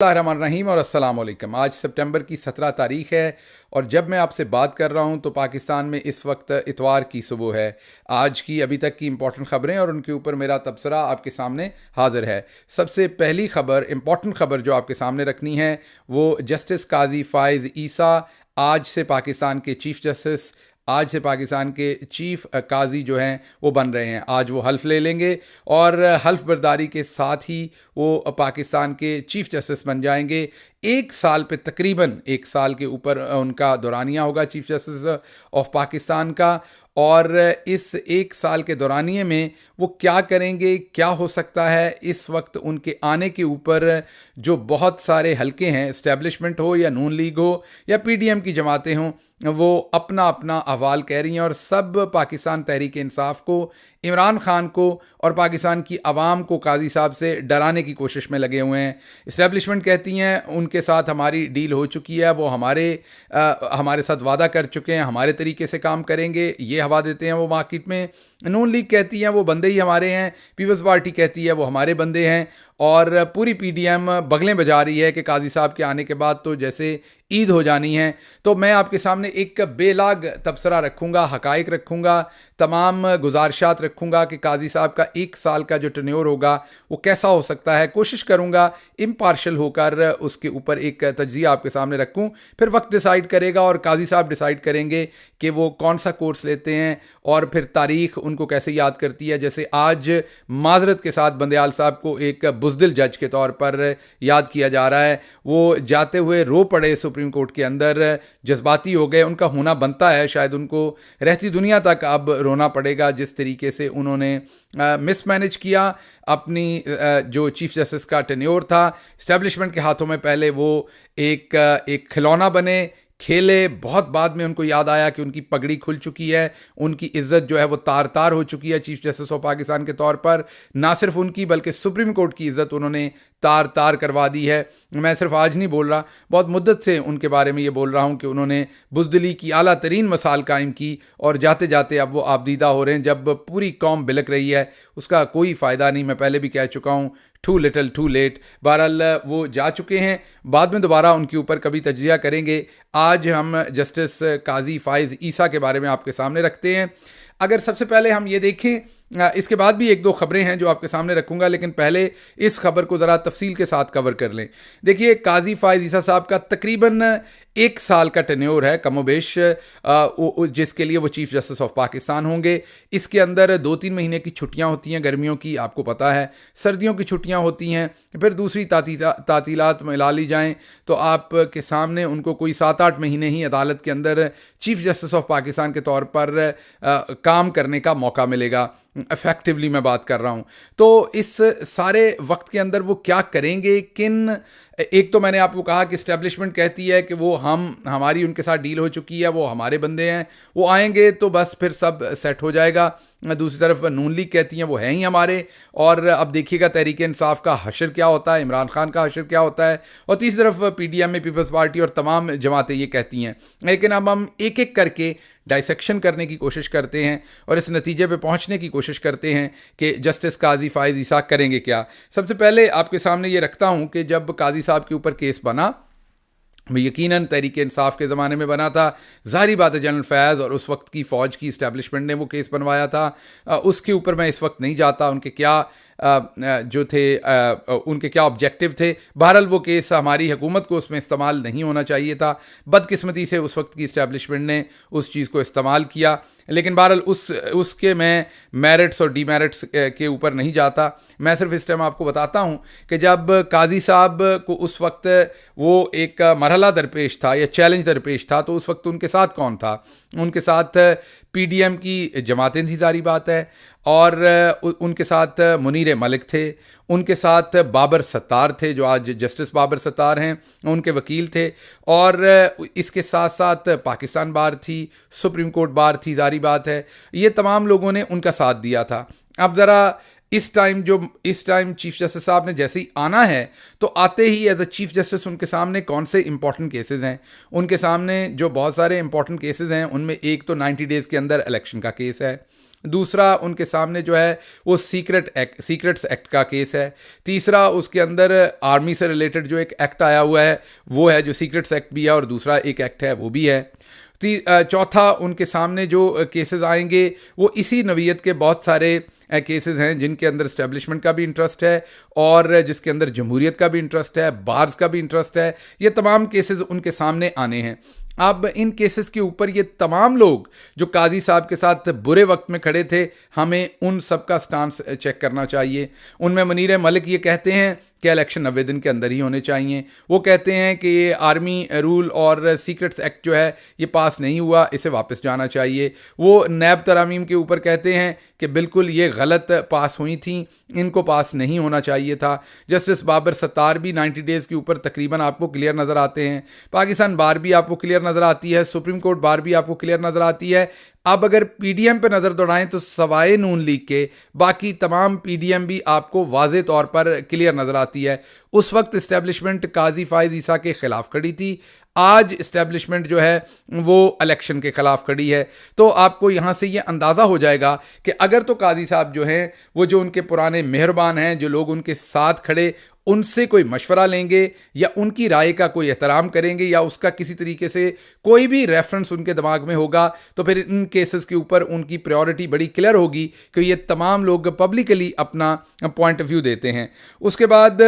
रहीम और अस्सलाम वालेकुम। आज सितंबर की 17 तारीख है और जब मैं आपसे बात कर रहा हूं तो पाकिस्तान में इस वक्त इतवार की सुबह है। आज की अभी तक की इंपॉर्टेंट खबरें और उनके ऊपर मेरा तबसरा आपके सामने हाजिर है। सबसे पहली खबर, इंपॉर्टेंट खबर जो आपके सामने रखनी है वो जस्टिस काजी फ़ाइज़ ईसा आज से पाकिस्तान के चीफ जस्टिस, आज से पाकिस्तान के चीफ काजी जो हैं वो बन रहे हैं। आज वो हल्फ ले लेंगे और हल्फ बर्दारी के साथ ही वो पाकिस्तान के चीफ जस्टिस बन जाएंगे। एक साल पे, तकरीबन एक साल के ऊपर उनका दौरानिया होगा चीफ जस्टिस ऑफ पाकिस्तान का। और इस एक साल के दौरानिए में वो क्या करेंगे, क्या हो सकता है, इस वक्त उनके आने के ऊपर जो बहुत सारे हलके हैं, इस्टेब्लिशमेंट हो या नून लीग हो या पीडीएम की जमातें हों, वो अपना अपना अहवाल कह रही हैं और सब पाकिस्तान तहरीक इंसाफ को, इमरान खान को और पाकिस्तान की आवाम को काजी साहब से डराने की कोशिश में लगे हुए हैं। इस्टेब्लिशमेंट कहती हैं उनके साथ हमारी डील हो चुकी है, वो हमारे साथ वादा कर चुके हैं, हमारे तरीके से काम करेंगे, ये हवा देते हैं वो मार्केट में। नून लीग कहती है वो बंदे ही हमारे हैं, पीपल्स पार्टी कहती है वो हमारे बंदे हैं और पूरी पीडीएम बगलें बजा रही है कि काजी साहब के आने के बाद तो जैसे ईद हो जानी है। तो मैं आपके सामने एक बेलाग तबसरा रखूँगा, हकाइक रखूँगा, तमाम गुजारिशात रखूँगा कि काजी साहब का एक साल का जो टेन्योर होगा वो कैसा हो सकता है। कोशिश करूँगा इम्पार्शल होकर उसके ऊपर एक तज्ज़िया आपके सामने रखूँ, फिर वक्त डिसाइड करेगा और काजी साहब डिसाइड करेंगे कि वो कौन सा कोर्स लेते हैं और फिर तारीख उनको कैसे याद करती है। जैसे आज माजरत के साथ बंदयाल साहब को एक बुज़दिल जज के तौर पर याद किया जा रहा है। वो जाते हुए रो पड़े सुप्रीम कोर्ट के अंदर, जज्बाती हो गए, उनका होना बनता है, शायद उनको रहती दुनिया तक अब रोना पड़ेगा जिस तरीके से उन्होंने मिसमैनेज किया अपनी जो चीफ जस्टिस का टेन्योर था। इस्टेब्लिशमेंट के हाथों में पहले वो एक खिलौना बने, खेले, बहुत बाद में उनको याद आया कि उनकी पगड़ी खुल चुकी है, उनकी इज्जत जो है वो तार तार हो चुकी है चीफ जस्टिस ऑफ पाकिस्तान के तौर पर। ना सिर्फ उनकी बल्कि सुप्रीम कोर्ट की इज्जत उन्होंने तार तार करवा दी है। मैं सिर्फ आज नहीं बोल रहा, बहुत मुद्दत से उनके बारे में ये बोल रहा हूँ कि उन्होंने बुज़दिली की आला तरीन मिसाल कायम की और जाते जाते अब वो आबदीदा हो रहे हैं। जब पूरी कौम बिलक रही है उसका कोई फ़ायदा नहीं, मैं पहले भी कह चुका हूँ, टू लिटल टू लेट। बहरहाल वो जा चुके हैं, बाद में दोबारा उनके ऊपर कभी तज्जिया करेंगे। आज हम जस्टिस काजी फ़ाइज़ ईसा के बारे में आपके सामने रखते हैं। अगर सबसे पहले हम ये देखें, इसके बाद भी एक दो खबरें हैं जो आपके सामने रखूंगा, लेकिन पहले इस खबर को ज़रा तफसील के साथ कवर कर लें। देखिए, काजी फ़ाइज़ ईसा साहब का तकरीबन एक साल का टेन्योर है कमोबेश, जिसके लिए वो चीफ जस्टिस ऑफ पाकिस्तान होंगे। इसके अंदर 2-3 महीने की छुट्टियां होती हैं, गर्मियों की आपको पता है, सर्दियों की छुट्टियां होती हैं, फिर दूसरी तातीलात मिला ली जाएं तो आपके सामने उनको कोई 7-8 महीने ही अदालत के अंदर चीफ जस्टिस ऑफ पाकिस्तान के तौर पर काम करने का मौका मिलेगा। इफेक्टिवली मैं बात कर रहा हूं। तो इस सारे वक्त के अंदर वो क्या करेंगे, एक तो मैंने आपको कहा कि इस्टेब्लिशमेंट कहती है कि वो हमारी उनके साथ डील हो चुकी है, वो हमारे बंदे हैं, वो आएंगे तो बस फिर सब सेट हो जाएगा। दूसरी तरफ नून लीग कहती हैं वो हैं ही हमारे, और अब देखिएगा तहरीक इंसाफ का हशर क्या होता है, इमरान खान का हशर क्या होता है, और तीसरी तरफ पीडीएम में पीपल्स पार्टी और तमाम जमातें ये कहती हैं। लेकिन अब हम एक एक करके डाइसेक्शन करने की कोशिश करते हैं और इस नतीजे पे पहुंचने की कोशिश करते हैं कि जस्टिस काजी फ़ाइज़ ईसा करेंगे क्या। सबसे पहले आपके सामने ये रखता हूं कि जब काजी साहब के ऊपर केस बना, यकीनन तहरीक इंसाफ के ज़माने में बना था, ज़ाहिर बात है जनरल फैज़ और उस वक्त की फ़ौज की इस्टेब्लिशमेंट ने वो केस बनवाया था। उसके ऊपर मैं इस वक्त नहीं जाता, उनके क्या जो थे उनके क्या ऑब्जेक्टिव थे। बहरहाल वो केस हमारी हुकूमत को उसमें इस्तेमाल नहीं होना चाहिए था, बदकिस्मती से उस वक्त की इस्टेब्लिशमेंट ने उस चीज़ को इस्तेमाल किया। लेकिन बहरहाल उसके मैं मेरिट्स और डीमेरिट्स के ऊपर नहीं जाता। मैं सिर्फ इस टाइम आपको बताता हूँ कि जब काजी साहब को उस वक्त वो एक मरहला दरपेश था या चैलेंज दरपेश था, तो उस वक्त उनके साथ कौन था? उनके साथ पीडीएम की जमातें थी, जारी बात है, और उनके साथ मुनीर मलिक थे, उनके साथ बाबर सत्तार थे जो आज जस्टिस बाबर सत्तार हैं, उनके वकील थे, और इसके साथ साथ पाकिस्तान बार थी, सुप्रीम कोर्ट बार थी, जारी बात है। ये तमाम लोगों ने उनका साथ दिया था। अब ज़रा इस टाइम चीफ जस्टिस साहब ने जैसे ही आना है तो आते ही एज अ चीफ जस्टिस उनके सामने कौन से इंपॉर्टेंट केसेस हैं। उनके सामने जो बहुत सारे इंपॉर्टेंट केसेस हैं उनमें एक तो 90 डेज़ के अंदर इलेक्शन का केस है, दूसरा उनके सामने जो है वो सीक्रेट्स एक्ट का केस है। तीसरा उसके अंदर आर्मी से रिलेटेड जो एक एक्ट आया हुआ है वो है, जो सीक्रेट्स एक्ट भी है, और दूसरा एक एक्ट है वो भी है। चौथा उनके सामने जो केसेस आएंगे वो इसी नवीयत के बहुत सारे केसेस हैं जिनके अंदर इस्टेब्लिशमेंट का भी इंटरेस्ट है और जिसके अंदर जमहूरियत का भी इंटरेस्ट है, बार्स का भी इंटरेस्ट है। ये तमाम केसेस उनके सामने आने हैं। अब इन केसेस के ऊपर ये तमाम लोग जो काजी साहब के साथ बुरे वक्त में खड़े थे, हमें उन सब का स्टांस चेक करना चाहिए। उनमें मुनीर मलिक ये कहते हैं कि इलेक्शन 90 दिन के अंदर ही होने चाहिए। वो कहते हैं कि ये आर्मी रूल और सीक्रेट्स एक्ट जो है ये पास नहीं हुआ, इसे वापस जाना चाहिए। वो नैब तरामीम के ऊपर कहते हैं कि बिल्कुल ये गलत पास हुई थी, इनको पास नहीं होना चाहिए था। जस्टिस बाबर सत्तार भी 90 डेज़ के ऊपर तकरीबन आपको क्लियर नज़र आते हैं। पाकिस्तान बार भी आपको क्लियर नज़र आती है, सुप्रीम कोर्ट बार भी आपको क्लियर नज़र आती है। अब अगर पीडीएम पे नज़र दौड़ाएं तो सवाए नून लीग के बाकी तमाम पीडीएम भी आपको वाज़े तौर पर क्लियर नज़र आती है। उस वक्त इस्टेब्लिशमेंट काजी फाइज ईसा के ख़िलाफ़ खड़ी थी, आज इस्टेब्लिशमेंट जो है वो इलेक्शन के ख़िलाफ़ खड़ी है। तो आपको यहाँ से ये अंदाज़ा हो जाएगा कि अगर तो काजी साहब जो हैं वो जो उनके पुराने मेहरबान हैं, जो लोग उनके साथ खड़े, उनसे कोई मशवरा लेंगे या उनकी राय का कोई एहतराम करेंगे या उसका किसी तरीके से कोई भी रेफरेंस उनके दिमाग में होगा, तो फिर इन केसेस के ऊपर उनकी प्रायोरिटी बड़ी क्लियर होगी कि ये तमाम लोग पब्लिकली अपना पॉइंट ऑफ व्यू देते हैं। उसके बाद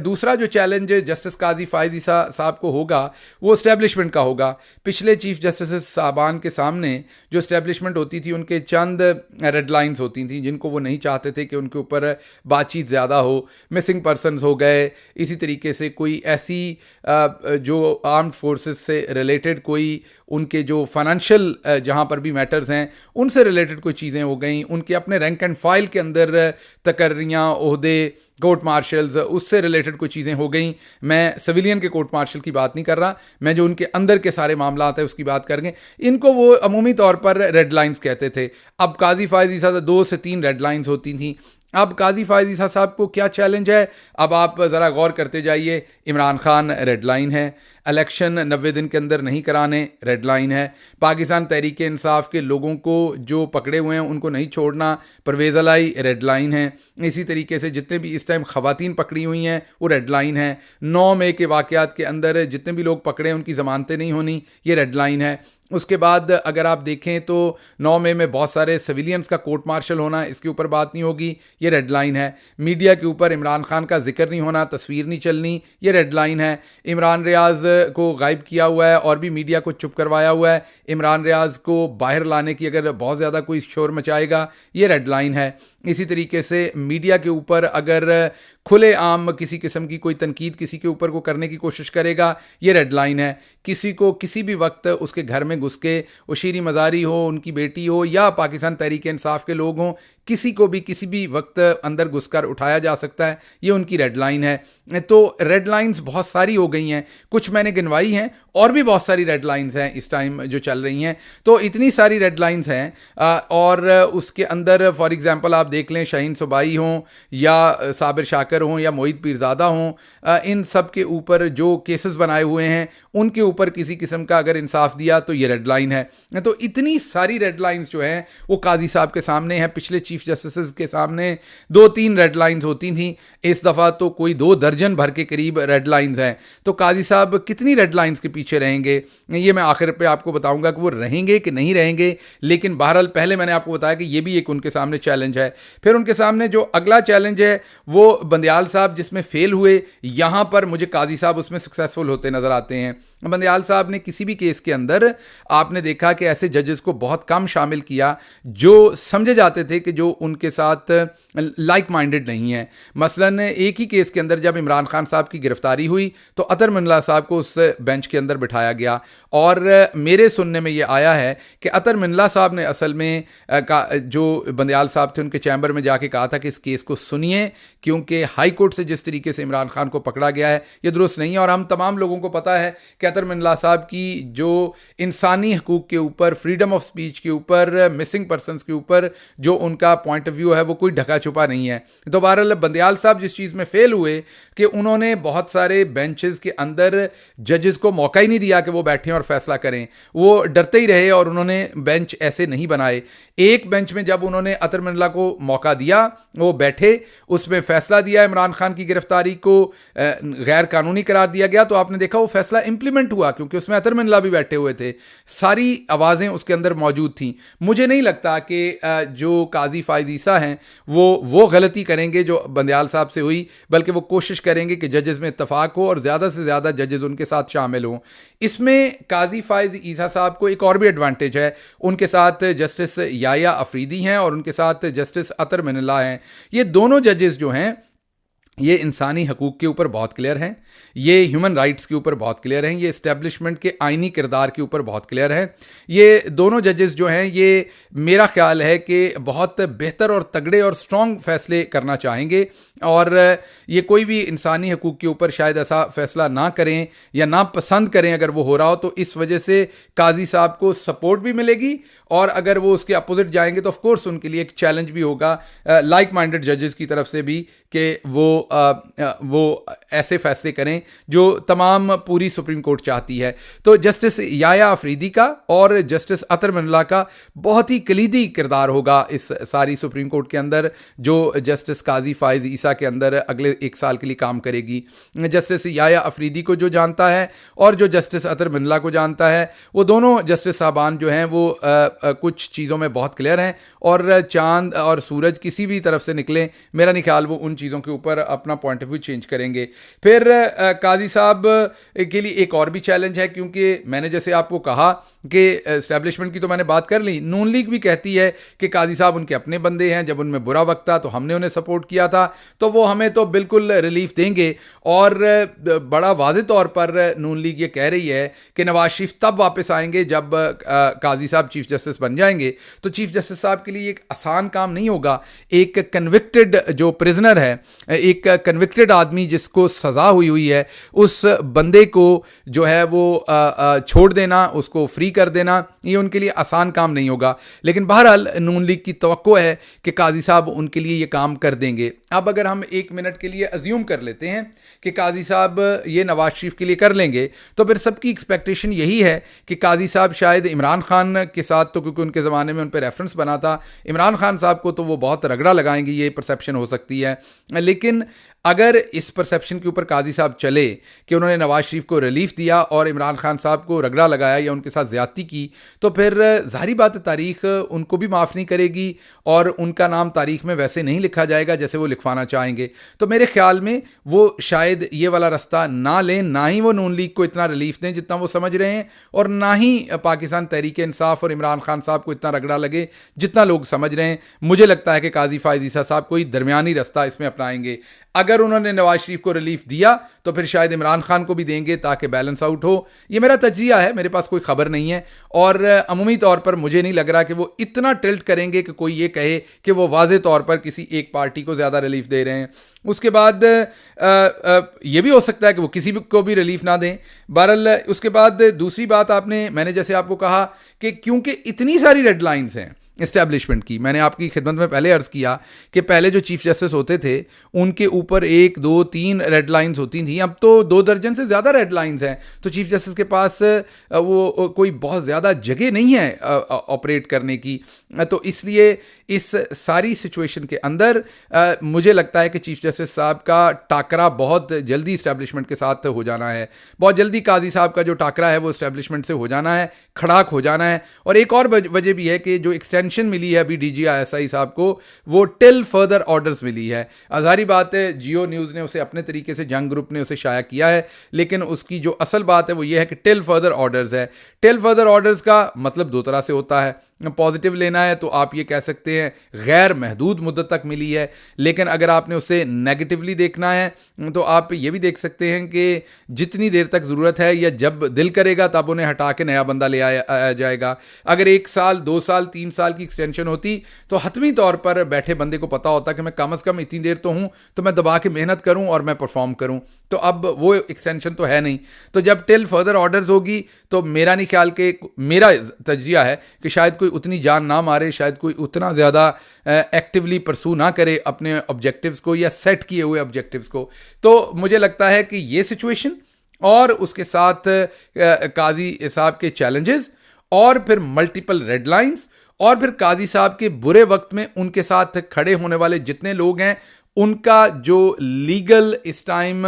दूसरा जो चैलेंज जस्टिस काजी फाइज ईसा साहब को होगा वो इस्टेब्लिशमेंट का होगा। पिछले चीफ जस्टिस साहबान के सामने जो इस्टेब्लिशमेंट होती थी उनके चंद रेड लाइन्स होती थी जिनको वो नहीं चाहते थे कि उनके ऊपर बातचीत ज़्यादा हो। मिसिंग पर्सनस हो गए, इसी तरीके से कोई ऐसी जो आर्म्ड फोर्सेस से रिलेटेड कोई उनके जो फाइनेंशियल जहाँ पर भी मैटर्स हैं उनसे रिलेटेड कोई चीज़ें हो गई, उनके अपने रैंक एंड फाइल के अंदर तकर्रियाँ, ओहदे, कोर्ट मार्शल्स, उससे रिलेटेड कोई चीज़ें हो गई। मैं सिविलियन के कोर्ट मार्शल की बात नहीं कर रहा, मैं जो उनके अंदर के सारे मामला है उसकी बात करेंगे। इनको वो अमूमी तौर पर रेड लाइन्स कहते थे। अब काजी फाइज ईसा 2 से 3 रेड लाइन्स होती थी। अब काजी फाइज ईसा साहब को क्या चैलेंज है, अब आप ज़रा गौर करते जाइए। इमरान खान रेड लाइन है, इलेक्शन 90 दिन के अंदर नहीं कराने रेड लाइन है, पाकिस्तान तहरीक इंसाफ के लोगों को जो पकड़े हुए हैं उनको नहीं छोड़ना परवेज़ अलाई रेड लाइन है। इसी तरीके से जितने भी इस टाइम ख़वातीन पकड़ी हुई हैं वो रेड लाइन है। 9 मई के वाक़यात के अंदर जितने भी लोग पकड़े हैं उनकी ज़मानतें नहीं होनी, ये रेड लाइन है। उसके बाद अगर आप देखें तो 9 मई में बहुत सारे सिविलियंस का कोर्ट मार्शल होना, इसके ऊपर बात नहीं होगी, ये रेड लाइन है। मीडिया के ऊपर इमरान खान का जिक्र नहीं होना, तस्वीर नहीं चलनी, ये रेड लाइन है। इमरान रियाज को गायब किया हुआ है और भी मीडिया को चुप करवाया हुआ है। इमरान रियाज को बाहर लाने की अगर बहुत ज़्यादा कोई शोर मचाएगा, ये रेड लाइन है। इसी तरीके से मीडिया के ऊपर अगर खुले आम किसी किस्म की कोई तनकीद किसी के ऊपर को करने की कोशिश करेगा, ये रेड लाइन है। किसी को किसी भी वक्त उसके घर में घुस के, वो शीरी मज़ारी हो, उनकी बेटी हो या पाकिस्तान तहरीक इंसाफ के लोग हों, किसी को भी किसी भी वक्त अंदर घुसकर उठाया जा सकता है, ये उनकी रेड लाइन है। तो रेड लाइंस बहुत सारी हो गई हैं, कुछ मैंने गिनवाई हैं और भी बहुत सारी रेड लाइंस हैं इस टाइम जो चल रही हैं। तो इतनी सारी रेड लाइंस हैं और उसके अंदर फॉर एग्जांपल आप देख लें, शाहीन सुबाई हों या साबिर शाकर हों या मोहित पीरज़ादा हों, इन सब के ऊपर जो केसेस बनाए हुए हैं उनके ऊपर किसी किस्म का अगर इंसाफ दिया तो ये रेड लाइन है। तो इतनी सारी रेड लाइंस जो हैं वो काजी साहब के सामने हैं। पिछले चीफ जस्टिस के सामने 2-3 रेड लाइंस होती थी, इस दफ़ा तो कोई 2 दर्जन भर के करीब रेड लाइंस हैं। तो काजी साहब कितनी रेड लाइंस के पीछे रहेंगे, ये मैं आखिर पे आपको बताऊंगा कि वो रहेंगे कि नहीं रहेंगे। लेकिन बहरहाल पहले मैंने आपको बताया कि ये भी एक उनके सामने चैलेंज है। फिर उनके सामने जो अगला चैलेंज है वो बंदयाल साहब जिसमें फेल हुए, यहाँ पर मुझे काजी साहब उसमें सक्सेसफुल होते नजर आते हैं। बंदयाल साहब ने किसी भी केस के अंदर आपने देखा कि ऐसे जजेस को बहुत कम शामिल किया जो समझे जाते थे कि जो उनके साथ लाइक माइंडेड नहीं है। मसलन एक ही केस के अंदर जब इमरान खान साहब की गिरफ्तारी हुई तो अतर मिन्ला साहब को उस बेंच के अंदर बिठाया गया और मेरे सुनने में ये आया है कि अतर मिन्ला साहब ने असल में जो बंदयाल साहब थे उनके चैम्बर में जाके कहा था कि इस केस को सुनिए, क्योंकि हाई कोर्ट से जिस तरीके से इमरान खान को पकड़ा गया है ये दुरुस्त नहीं है। और हम तमाम लोगों को पता है कि अतर मिन्ला साहब की जो इंसानी हकूक़ के ऊपर, फ्रीडम ऑफ स्पीच के ऊपर, मिसिंग पर्सनस के ऊपर जो उनका उनका पॉइंट ऑफ व्यू है वो कोई ढका छुपा नहीं है। तो बहरहाल बंदयाल साहब जिस चीज़ में फेल हुए कि उन्होंने बहुत सारे बेंचेस के अंदर जजेस को मौका ही नहीं दिया कि वो बैठें और फैसला करें, वो डरते ही रहे और उन्होंने बेंच ऐसे नहीं बनाए। एक बेंच में जब उन्होंने अतर मिनल्ला को मौका दिया, वो बैठे, उसमें फैसला दिया, इमरान खान की गिरफ्तारी को गैर कानूनी करार दिया गया, तो आपने देखा वो फैसला इंप्लीमेंट हुआ क्योंकि उसमें अतर मिनल्ला भी बैठे हुए थे, सारी आवाज़ें उसके अंदर मौजूद थीं। मुझे नहीं लगता कि जो काजी फाइज ईसा हैं वो गलती करेंगे जो बंदयाल साहब से हुई, बल्कि वो कोशिश करेंगे कि जजेस में इत्तफाक हो और ज़्यादा से ज़्यादा जजेस उनके साथ शामिल हों। इसमें काजी फाइज ईसा साहब को एक और भी एडवांटेज है, उनके साथ जस्टिस याया अफरीदी हैं और उनके साथ जस्टिस अतर मिनल्ला हैं। ये दोनों जजेस जो हैं ये इंसानी हकूक़ के ऊपर बहुत क्लियर हैं, ये ह्यूमन राइट्स के ऊपर बहुत क्लियर हैं, ये इस्टेब्लिशमेंट के आइनी किरदार के ऊपर बहुत क्लियर हैं। ये दोनों जजेस जो हैं ये मेरा ख्याल है कि बहुत बेहतर और तगड़े और स्ट्रॉन्ग फैसले करना चाहेंगे और ये कोई भी इंसानी हकूक़ के ऊपर शायद ऐसा फैसला ना करें या ना पसंद करें अगर वो हो रहा हो, तो इस वजह से काजी साहब को सपोर्ट भी मिलेगी और अगर वो उसके अपोजिट जाएंगे तो ऑफकोर्स उनके लिए एक चैलेंज भी होगा लाइक माइंडेड जजेस की तरफ से भी कि वो ऐसे फैसले करें जो तमाम पूरी सुप्रीम कोर्ट चाहती है। तो जस्टिस याया अफरीदी का और जस्टिस अतर मिनल्ला का बहुत ही कलीदी किरदार होगा इस सारी सुप्रीम कोर्ट के अंदर, जो जस्टिस काजी फाइज ईसा के अंदर अगले 1 साल के लिए काम करेगी। जस्टिस याया अफरीदी को जो जानता है और जो जस्टिस अतर मिनल्ला को जानता है, वो दोनों जस्टिस साहबान जो हैं वो कुछ चीज़ों में बहुत क्लियर हैं और चांद और सूरज किसी भी तरफ से निकलें, मेरा नहीं ख्याल वो उन चीज़ों के ऊपर अपना पॉइंट ऑफ व्यू चेंज करेंगे। फिर काजी साहब के लिए एक और भी चैलेंज है, क्योंकि मैंने जैसे आपको कहा कि एस्टैब्लिशमेंट की तो मैंने बात कर ली, नून लीग भी कहती है कि काजी साहब उनके अपने बंदे हैं, जब उनमें बुरा वक्त था तो हमने उन्हें सपोर्ट किया था, तो वो हमें तो बिल्कुल रिलीफ देंगे। और बड़ा वाज़ेह तौर पर नून लीग ये कह रही है कि नवाज शरीफ तब वापस आएंगे जब काजी साहब चीफ जस्टिस बन जाएंगे। तो चीफ जस्टिस साहब के लिए एक आसान काम नहीं होगा। एक कन्विक्टेड जो प्रिजनर है, एक कन्विक्टेड आदमी जिसको सज़ा हुई है, उस बंदे को जो है वो छोड़ देना, उसको फ्री कर देना, ये उनके लिए आसान काम नहीं होगा। लेकिन बहरहाल नून लीग की तवक्को है कि काजी साहब उनके लिए ये काम कर देंगे। अब अगर हम 1 मिनट के लिए अज्यूम कर लेते हैं कि काजी साहब ये नवाज शरीफ के लिए कर लेंगे, तो फिर सबकी एक्सपेक्टेशन यही है कि काजी साहब शायद इमरान खान के साथ, तो क्योंकि उनके ज़माने में उन पर रेफरेंस बना था, इमरान खान साहब को तो वो बहुत रगड़ा लगाएंगे, ये परसेप्शन हो सकती है। लेकिन अगर इस परसेप्शन के ऊपर काजी साहब चले कि उन्होंने नवाज शरीफ को रिलीफ दिया और इमरान खान साहब को रगड़ा लगाया या उनके साथ ज़्यादती की, तो फिर ज़ाहिर बात तारीख़ उनको भी माफ़ नहीं करेगी और उनका नाम तारीख़ में वैसे नहीं लिखा जाएगा जैसे वो लिखवाना चाहेंगे। तो मेरे ख्याल में वो शायद ये वाला रास्ता ना लें, ना ही वो नून लीग को इतना रिलीफ दें जितना वो समझ रहे हैं, और ना ही पाकिस्तान तहरीक इंसाफ और इमरान खान साहब को इतना रगड़ा लगे जितना लोग समझ रहे हैं। मुझे लगता है कि काजी फाइज ईसा साहब कोई दरमियानी रास्ता इसमें अपनाएंगे। अगर उन्होंने नवाज शरीफ को रिलीफ दिया तो फिर शायद इमरान खान को भी देंगे ताकि बैलेंस आउट हो। ये मेरा तज्जिया है, मेरे पास कोई खबर नहीं है, और अमूमी तौर पर मुझे नहीं लग रहा कि वो इतना टिल्ट करेंगे कि कोई ये कहे कि वो वाज़े तौर पर किसी एक पार्टी को ज़्यादा रिलीफ दे रहे हैं। उसके बाद ये भी हो सकता है कि वो किसी को भी रिलीफ ना दें। बहरहाल उसके बाद दूसरी बात, मैंने जैसे आपको कहा कि क्योंकि इतनी सारी रेड लाइन्स हैं इस्टेब्लिशमेंट की, मैंने आपकी खिदमत में पहले अर्ज़ किया कि पहले जो चीफ जस्टिस होते थे उनके ऊपर 1, 2, 3 रेड लाइन्स होती थी, अब तो 2 दर्जन से ज़्यादा रेड लाइन्स हैं। तो चीफ जस्टिस के पास वो कोई बहुत ज़्यादा जगह नहीं है ऑपरेट करने की। तो इसलिए इस सारी सिचुएशन के अंदर मुझे लगता है कि चीफ जस्टिस साहब का टाकरा बहुत जल्दी इस्टेब्लिशमेंट के साथ हो जाना है, बहुत जल्दी काजी साहब का जो टाकरा है वो इस्टेब्लिशमेंट से हो जाना है, खड़ाक हो जाना है। और एक और वजह भी है कि जो एक्सटेंशन मिली है अभी DGI साहब को, वो टिल फर्दर ऑर्डर्स मिली है। ज़ाहिर बात है जियो न्यूज़ ने उसे अपने तरीके से, जंग ग्रुप ने उसे शाया किया है, लेकिन उसकी जो असल बात है वो ये है कि टिल फर्दर ऑर्डर्स है। टिल फर्दर ऑर्डर्स का मतलब 2 तरह से होता है। पॉजिटिव लेना है तो आप ये कह सकते हैं गैर महदूद मुद्दत तक मिली है, लेकिन अगर आपने उसे नेगेटिवली देखना है तो आप ये भी देख सकते हैं कि जितनी देर तक ज़रूरत है या जब दिल करेगा तब उन्हें हटा के नया बंदा ले आया जाएगा। अगर 1 साल, 2 साल, 3 साल की एक्सटेंशन होती तो हतमी तौर पर बैठे बंदे को पता होता कि मैं कम से कम इतनी देर तो हूँ, तो मैं दबा के मेहनत करूँ और मैं परफॉर्म करूँ। तो अब वो एक्सटेंशन तो है नहीं। तो जब टिल फर्दर ऑर्डर्स होगी तो मेरा नहीं ख्याल के, मेरा तज्जिया है कि शायद कोई उतनी जान ना मारे, शायद कोई उतना ज़्यादा एक्टिवली परसू ना करे अपने ऑब्जेक्टिव्स को या सेट किए हुए ऑब्जेक्टिव्स को। तो मुझे लगता है कि ये सिचुएशन और उसके साथ काजी साहब के चैलेंजेस और फिर मल्टीपल रेड लाइंस और फिर काजी साहब के बुरे वक्त में उनके साथ खड़े होने वाले जितने लोग हैं, उनका जो लीगल इस टाइम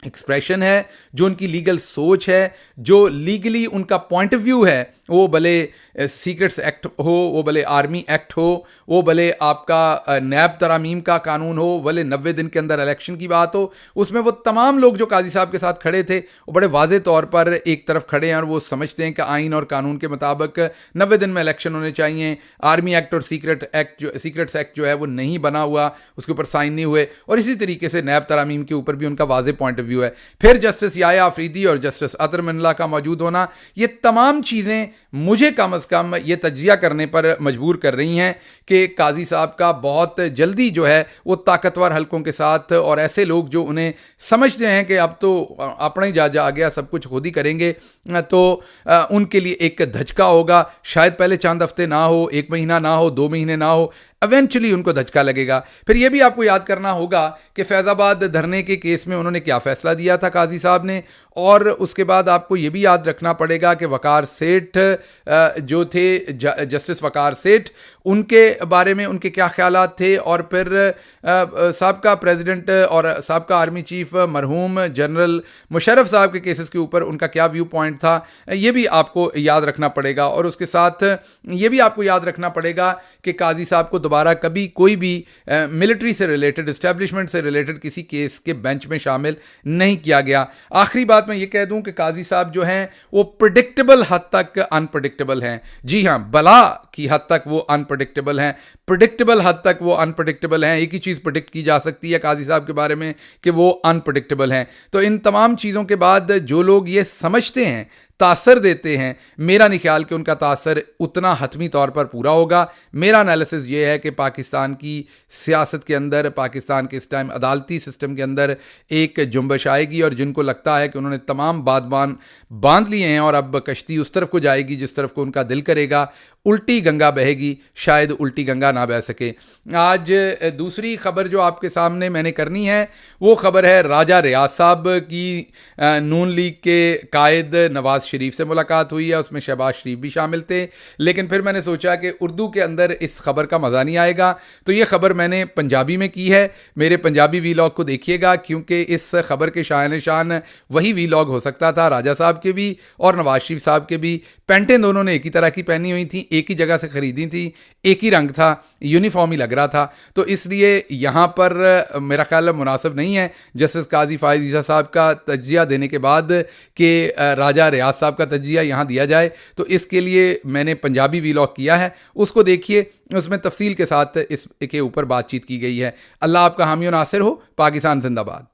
एक्सप्रेशन है, जो उनकी लीगल सोच है, जो लीगली उनका पॉइंट ऑफ व्यू है, वो भले सीक्रेट्स एक्ट हो, वो भले आर्मी एक्ट हो, वो भले आपका नैब तरामीम का कानून हो, भले 90 दिन के अंदर इलेक्शन की बात हो, उसमें वो तमाम लोग जो काजी साहब के साथ खड़े थे वो बड़े वाजे तौर पर एक तरफ खड़े हैं और वो समझते हैं कि आइन और कानून के मुताबिक 90 दिन में इलेक्शन होने चाहिए। आर्मी एक्ट और सीक्रेट्स एक्ट जो है वो नहीं बना हुआ, उसके ऊपर साइन नहीं हुए, और इसी तरीके से नैब तरामीम के ऊपर भी उनका वाजे पॉइंट ऑफ व्यू है। फिर जस्टिस याया अफरीदी और जस्टिस अतर मिनल्ला का मौजूद होना, ये तमाम चीज़ें मुझे कम अज़ कम ये तज्जिया करने पर मजबूर कर रही हैं कि काजी साहब का बहुत जल्दी जो है वो ताकतवर हलकों के साथ और ऐसे लोग जो उन्हें समझते हैं कि अब तो अपना ही जा गया, सब कुछ खुद ही करेंगे, तो उनके लिए एक धचका होगा। शायद पहले चंद हफ्ते ना हो, 1 महीना ना हो, 2 महीने ना हो, इवेंचुअली उनको धचका लगेगा। फिर यह भी आपको याद करना होगा कि फैज़ाबाद धरने के केस में उन्होंने क्या फैसला दिया था काजी साहब ने, और उसके बाद आपको यह भी याद रखना पड़ेगा कि वकार सेठ जो थे, जस्टिस वकार सेठ, उनके बारे में उनके क्या ख्यालात थे, और फिर साबका प्रेसिडेंट और साबका आर्मी चीफ मरहूम जनरल मुशर्रफ साहब के केसेस के ऊपर उनका क्या व्यू पॉइंट था, ये भी आपको याद रखना पड़ेगा। और उसके साथ ये भी आपको याद रखना पड़ेगा कि काजी साहब को दोबारा कभी कोई भी मिलिट्री से रिलेटेड, इस्टेब्लिशमेंट से रिलेटेड किसी केस के बेंच में शामिल नहीं किया गया। आखिरी बात मैं ये कह दूं कि काजी साहब जो हैं वो प्रेडिक्टेबल हद तक अनप्रेडिक्टेबल हैं। जी हाँ, बला की हद तक वो अनप्रेडिक्टेबल हैं, प्रेडिक्टेबल हद तक वो अनप्रेडिक्टेबल हैं। एक ही चीज़ प्रेडिक्ट की जा सकती है काजी साहब के बारे में कि वो अनप्रेडिक्टेबल हैं। तो इन तमाम चीज़ों के बाद जो लोग ये समझते हैं, तासर देते हैं, मेरा नहीं ख्याल कि उनका तासर उतना हतमी तौर पर पूरा होगा। मेरा एनालिसिस ये है कि पाकिस्तान की सियासत के अंदर, पाकिस्तान के इस टाइम अदालती सिस्टम के अंदर एक जुम्बश आएगी, और जिनको लगता है कि उन्होंने तमाम बादबान बांध लिए हैं और अब कश्ती उस तरफ को जाएगी जिस तरफ को उनका दिल करेगा, उल्टी गंगा बहेगी, शायद उल्टी गंगा ना बह सके। आज दूसरी खबर जो आपके सामने मैंने करनी है वो खबर है राजा रियाज साहब की। नून लीग के कायद नवाज शरीफ से मुलाकात हुई है, उसमें शहबाज शरीफ भी शामिल थे, लेकिन फिर मैंने सोचा कि उर्दू के अंदर इस खबर का मज़ा नहीं आएगा, तो ये खबर मैंने पंजाबी में की है। मेरे पंजाबी वीलॉग को देखिएगा, क्योंकि इस खबर के शान शान वही वीलॉग हो सकता था, राजा साहब के भी और नवाज शरीफ साहब के भी। पेंटें दोनों ने एक ही तरह की पहनी हुई थी, एक ही जगह से खरीदी थी, एक ही रंग था, यूनिफॉर्म ही लग रहा था, तो इसलिए यहाँ पर मेरा ख्याल मुनासिब नहीं है जस्टिस काजी फायद ईसा साहब का तज्जिया देने के बाद कि राजा रियाज साहब का तज्जिया यहाँ दिया जाए। तो इसके लिए मैंने पंजाबी वीलॉग किया है, उसको देखिए, उसमें तफसील के साथ इसके ऊपर बातचीत की गई है। अल्लाह आपका हामी और नासिर हो। पाकिस्तान जिंदाबाद।